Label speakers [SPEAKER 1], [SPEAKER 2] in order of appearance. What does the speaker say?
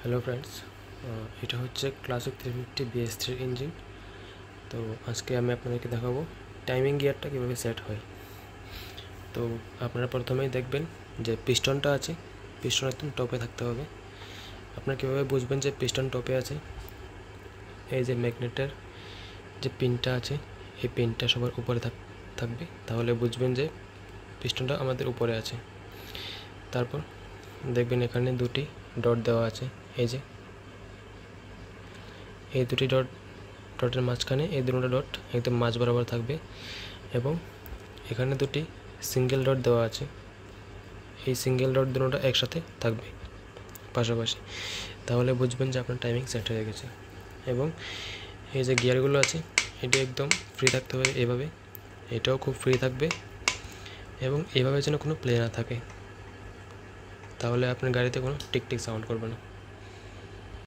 [SPEAKER 1] Hello friends, এটা হচ্ছে classic 350 BS3 engine. তো আজকে আমি আপনাদেরকে দেখাবো টাইমিং গিয়ারটা কীভাবে সেট হয়। তো আপনারা প্রথমেই দেখবেন যে পিস্টনটা আছে, পিস্টন একদম টপে থাকতে হবে। আপনারা কীভাবে বুঝবেন যে পিস্টন টপে আছে? এই যে ম্যাগনেটের যে পিনটা আছে, এই পিনটা সবার উপরে থাকবে, তাহলে বুঝবেন যে পিস্টনটা আমাদের উপরে আছে। তারপর দেখবেন এখানে দুটি ডট দেওয়া আছে, এই দুটি ডটের মাঝখানে এই দুটো ডট একদম মাঝ বরাবর থাকবে এবং এখানে দুটি সিঙ্গেল ডট দেওয়া আছে, এই সিঙ্গেল ডট দুটোটা একসাথে থাকবে পাশাপাশি, তাহলে বুঝবেন যে আপনার টাইমিং সেট হয়ে গেছে। এবং এই যে গিয়ারগুলো আছে, এটি একদম ফ্রি থাকতে হবে এভাবে, এটাও খুব ফ্রি থাকবে এবং এভাবে যেন কোনো প্লে না থাকে, তাহলে আপনার গাড়িতে কোনো টিকটিক সাউন্ড করবে না।